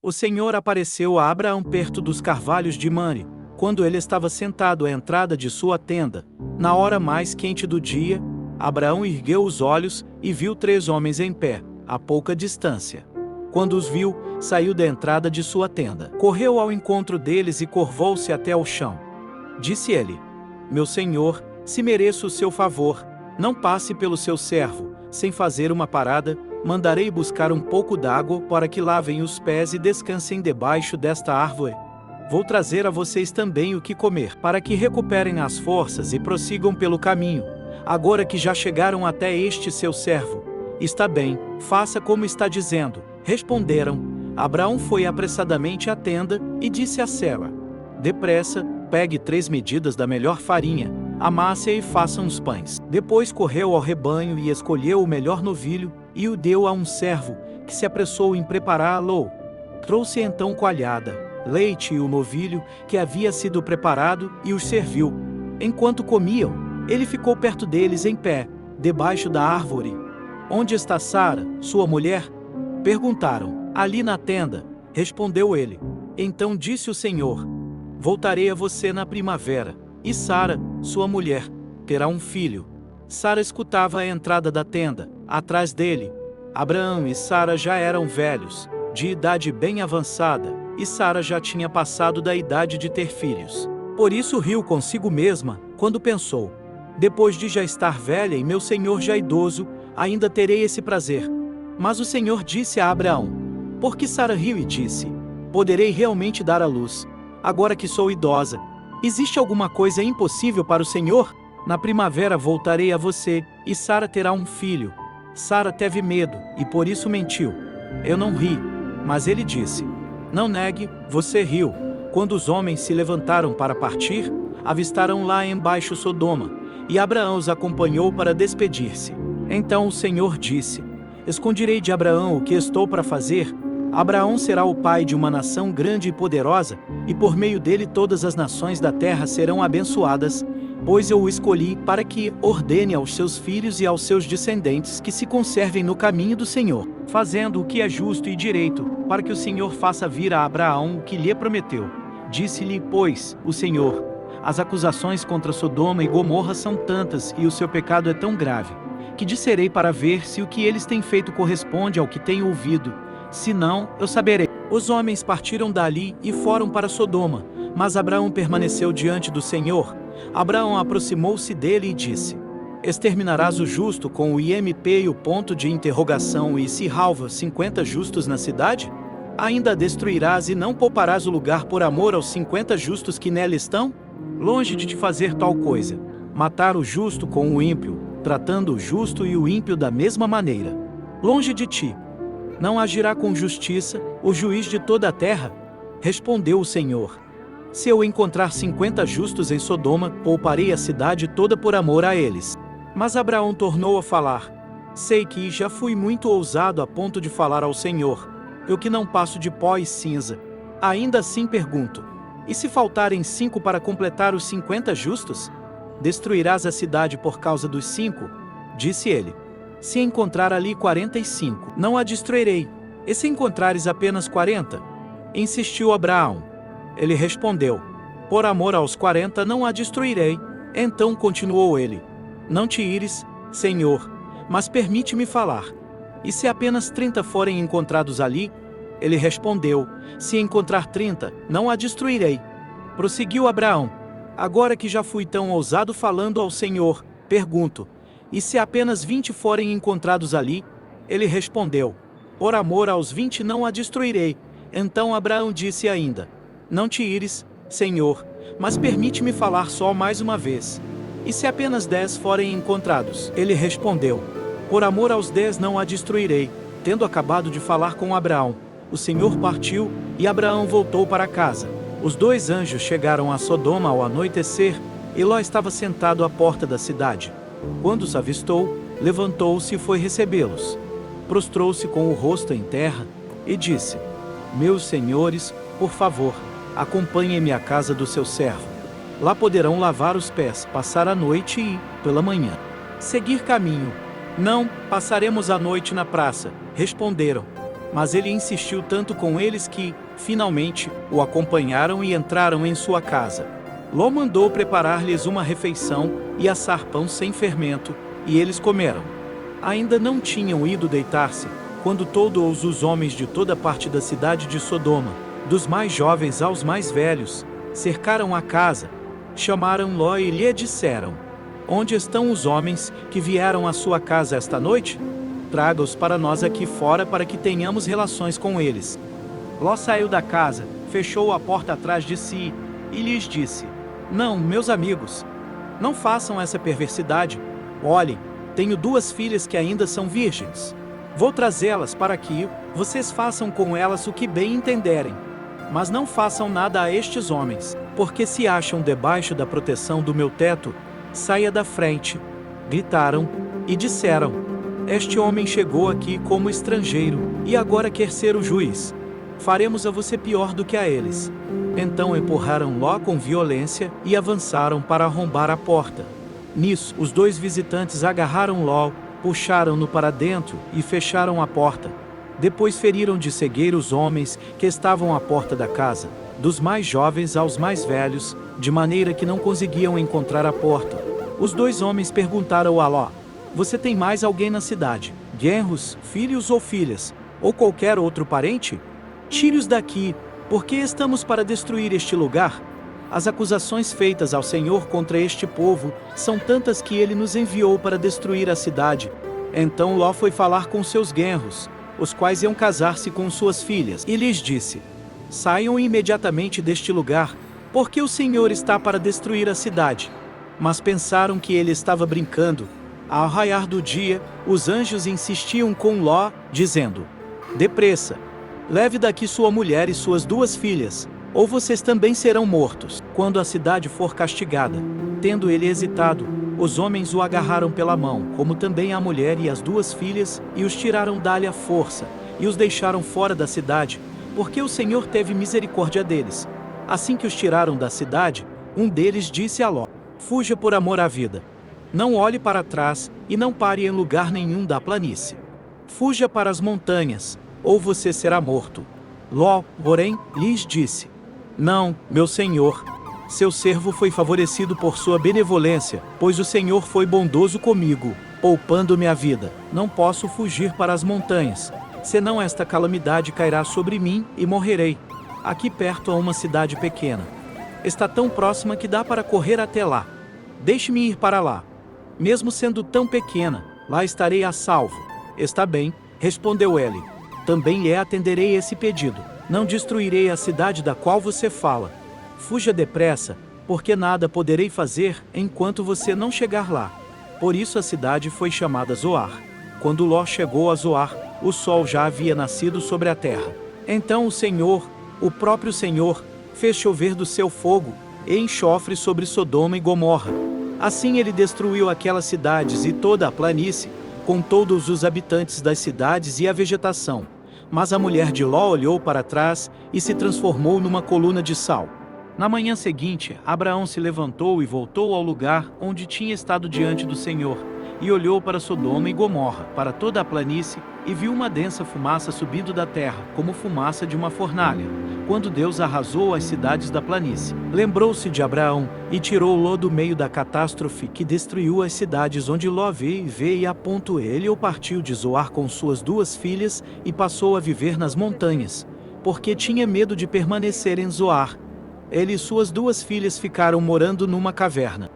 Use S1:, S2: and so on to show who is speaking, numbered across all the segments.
S1: O Senhor apareceu a Abraão perto dos carvalhos de Mamre, quando ele estava sentado à entrada de sua tenda. Na hora mais quente do dia, Abraão ergueu os olhos e viu 3 homens em pé, a pouca distância. Quando os viu, saiu da entrada de sua tenda. Correu ao encontro deles e curvou-se até ao chão. Disse ele: Meu senhor, se mereço o seu favor, não passe pelo seu servo, sem fazer uma parada. Mandarei buscar um pouco d'água para que lavem os pés e descansem debaixo desta árvore. Vou trazer a vocês também o que comer, para que recuperem as forças e prossigam pelo caminho, agora que já chegaram até este seu servo. Está bem, faça como está dizendo. Responderam. Abraão foi apressadamente à tenda e disse a Sara: Depressa, pegue 3 medidas da melhor farinha, amasse-a e faça uns pães. Depois correu ao rebanho e escolheu o melhor novilho, e o deu a um servo, que se apressou em prepará-lo. Trouxe então coalhada, leite e o novilho, que havia sido preparado, e os serviu. Enquanto comiam, ele ficou perto deles em pé, debaixo da árvore. Onde está Sara, sua mulher? Perguntaram. Ali na tenda, respondeu ele. Então disse o Senhor: Voltarei a você na primavera, e Sara, sua mulher, terá um filho. Sara escutava a entrada da tenda, atrás dele. Abraão e Sara já eram velhos, de idade bem avançada, e Sara já tinha passado da idade de ter filhos. Por isso riu consigo mesma, quando pensou: Depois de já estar velha e meu senhor já idoso, ainda terei esse prazer. Mas o Senhor disse a Abraão: Porque Sara riu e disse: Poderei realmente dar à luz, agora que sou idosa? Existe alguma coisa impossível para o Senhor? Na primavera voltarei a você, e Sara terá um filho. Sara teve medo, e por isso mentiu. Eu não ri. Mas ele disse: Não negue, você riu. Quando os homens se levantaram para partir, avistaram lá embaixo Sodoma, e Abraão os acompanhou para despedir-se. Então o Senhor disse: Esconderei de Abraão o que estou para fazer. Abraão será o pai de uma nação grande e poderosa, e por meio dele todas as nações da terra serão abençoadas, pois eu o escolhi para que ordene aos seus filhos e aos seus descendentes que se conservem no caminho do Senhor, fazendo o que é justo e direito, para que o Senhor faça vir a Abraão o que lhe prometeu. Disse-lhe, pois, o Senhor: As acusações contra Sodoma e Gomorra são tantas e o seu pecado é tão grave, que disserei para ver se o que eles têm feito corresponde ao que tenho ouvido. Se não, eu saberei. Os homens partiram dali e foram para Sodoma, mas Abraão permaneceu diante do Senhor. Abraão aproximou-se dele e disse: Exterminarás o justo com o IMP e o ponto de interrogação, e se salva 50 justos na cidade? Ainda destruirás e não pouparás o lugar por amor aos 50 justos que nela estão? Longe de te fazer tal coisa, matar o justo com o ímpio, tratando o justo e o ímpio da mesma maneira. Longe de ti. Não agirá com justiça o juiz de toda a terra? Respondeu o Senhor: Se eu encontrar 50 justos em Sodoma, pouparei a cidade toda por amor a eles. Mas Abraão tornou a falar: Sei que já fui muito ousado a ponto de falar ao Senhor, eu que não passo de pó e cinza. Ainda assim pergunto: E se faltarem 5 para completar os 50 justos? Destruirás a cidade por causa dos 5? Disse ele: Se encontrar ali 45, não a destruirei. E se encontrares apenas 40? Insistiu Abraão. Ele respondeu: Por amor aos 40 não a destruirei. Então continuou ele: Não te ires, Senhor, mas permite-me falar. E se apenas 30 forem encontrados ali? Ele respondeu: Se encontrar 30, não a destruirei. Prosseguiu Abraão: Agora que já fui tão ousado falando ao Senhor, pergunto: E se apenas 20 forem encontrados ali? Ele respondeu: Por amor aos 20 não a destruirei. Então Abraão disse ainda: Não te ires, Senhor, mas permite-me falar só mais uma vez. E se apenas 10 forem encontrados? Ele respondeu: Por amor aos 10 não a destruirei. Tendo acabado de falar com Abraão, o Senhor partiu, e Abraão voltou para casa. Os 2 anjos chegaram a Sodoma ao anoitecer, e Ló estava sentado à porta da cidade. Quando os avistou, levantou-se e foi recebê-los. Prostrou-se com o rosto em terra, e disse: Meus senhores, por favor, acompanhem-me à casa do seu servo. Lá poderão lavar os pés, passar a noite e, pela manhã, seguir caminho. Não, passaremos a noite na praça, responderam. Mas ele insistiu tanto com eles que, finalmente, o acompanharam e entraram em sua casa. Ló mandou preparar-lhes uma refeição e assar pão sem fermento, e eles comeram. Ainda não tinham ido deitar-se, quando todos os homens de toda parte da cidade de Sodoma, dos mais jovens aos mais velhos, cercaram a casa, chamaram Ló e lhe disseram: Onde estão os homens que vieram à sua casa esta noite? Traga-os para nós aqui fora para que tenhamos relações com eles. Ló saiu da casa, fechou a porta atrás de si e lhes disse: Não, meus amigos, não façam essa perversidade. Olhem, tenho 2 filhas que ainda são virgens. Vou trazê-las para que vocês façam com elas o que bem entenderem. Mas não façam nada a estes homens, porque se acham debaixo da proteção do meu teto, saia da frente. Gritaram e disseram: Este homem chegou aqui como estrangeiro e agora quer ser o juiz. Faremos a você pior do que a eles. Então empurraram Ló com violência e avançaram para arrombar a porta. Nisso, os 2 visitantes agarraram Ló, puxaram-no para dentro e fecharam a porta. Depois feriram de cegueira os homens que estavam à porta da casa, dos mais jovens aos mais velhos, de maneira que não conseguiam encontrar a porta. Os 2 homens perguntaram a Ló: Você tem mais alguém na cidade? Genros, filhos ou filhas, ou qualquer outro parente? Tire-os daqui, porque estamos para destruir este lugar. As acusações feitas ao Senhor contra este povo são tantas que ele nos enviou para destruir a cidade. Então Ló foi falar com seus genros, os quais iam casar-se com suas filhas, e lhes disse: Saiam imediatamente deste lugar, porque o Senhor está para destruir a cidade. Mas pensaram que ele estava brincando. Ao raiar do dia, os anjos insistiam com Ló, dizendo: Depressa, leve daqui sua mulher e suas 2 filhas, ou vocês também serão mortos. Quando a cidade for castigada. Tendo ele hesitado, os homens o agarraram pela mão, como também a mulher e as 2 filhas, e os tiraram dali à força, e os deixaram fora da cidade, porque o Senhor teve misericórdia deles. Assim que os tiraram da cidade, um deles disse a Ló: Fuja por amor à vida. Não olhe para trás, e não pare em lugar nenhum da planície. Fuja para as montanhas, ou você será morto. Ló, porém, lhes disse: Não, meu senhor. Seu servo foi favorecido por sua benevolência, pois o Senhor foi bondoso comigo, poupando-me a vida. Não posso fugir para as montanhas, senão esta calamidade cairá sobre mim e morrerei. Aqui perto há uma cidade pequena. Está tão próxima que dá para correr até lá. Deixe-me ir para lá. Mesmo sendo tão pequena, lá estarei a salvo. Está bem, respondeu ele. Também lhe atenderei esse pedido. Não destruirei a cidade da qual você fala. Fuja depressa, porque nada poderei fazer enquanto você não chegar lá. Por isso a cidade foi chamada Zoar. Quando Ló chegou a Zoar, o sol já havia nascido sobre a terra. Então o Senhor, o próprio Senhor, fez chover do seu fogo e enxofre sobre Sodoma e Gomorra. Assim ele destruiu aquelas cidades e toda a planície, com todos os habitantes das cidades e a vegetação. Mas a mulher de Ló olhou para trás e se transformou numa coluna de sal. Na manhã seguinte, Abraão se levantou e voltou ao lugar onde tinha estado diante do Senhor, e olhou para Sodoma e Gomorra, para toda a planície, e viu uma densa fumaça subindo da terra, como fumaça de uma fornalha, quando Deus arrasou as cidades da planície. Lembrou-se de Abraão, e tirou Ló do meio da catástrofe que destruiu as cidades onde Ló veio e a ponto ele o partiu de Zoar com suas 2 filhas, e passou a viver nas montanhas, porque tinha medo de permanecer em Zoar. Ele e suas 2 filhas ficaram morando numa caverna.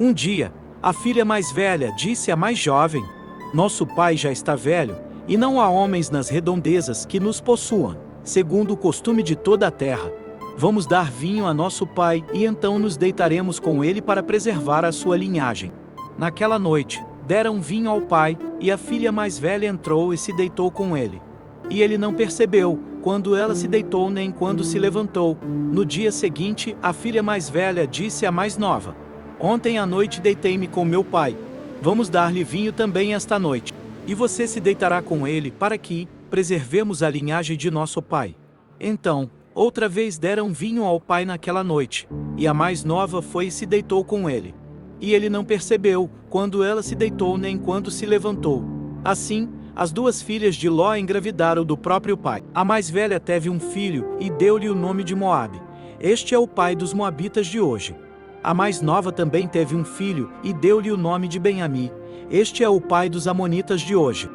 S1: Um dia, a filha mais velha disse à mais jovem: Nosso pai já está velho, e não há homens nas redondezas que nos possuam, segundo o costume de toda a terra. Vamos dar vinho a nosso pai, e então nos deitaremos com ele para preservar a sua linhagem. Naquela noite, deram vinho ao pai, e a filha mais velha entrou e se deitou com ele. E ele não percebeu, quando ela se deitou nem quando se levantou. No dia seguinte, a filha mais velha disse à mais nova: Ontem à noite deitei-me com meu pai. Vamos dar-lhe vinho também esta noite. E você se deitará com ele, para que preservemos a linhagem de nosso pai. Então, outra vez deram vinho ao pai naquela noite, e a mais nova foi e se deitou com ele. E ele não percebeu, quando ela se deitou nem quando se levantou. Assim, As duas filhas de Ló engravidaram do próprio pai. A mais velha teve um filho e deu-lhe o nome de Moabe. Este é o pai dos moabitas de hoje. A mais nova também teve um filho e deu-lhe o nome de Benjamim. Este é o pai dos amonitas de hoje.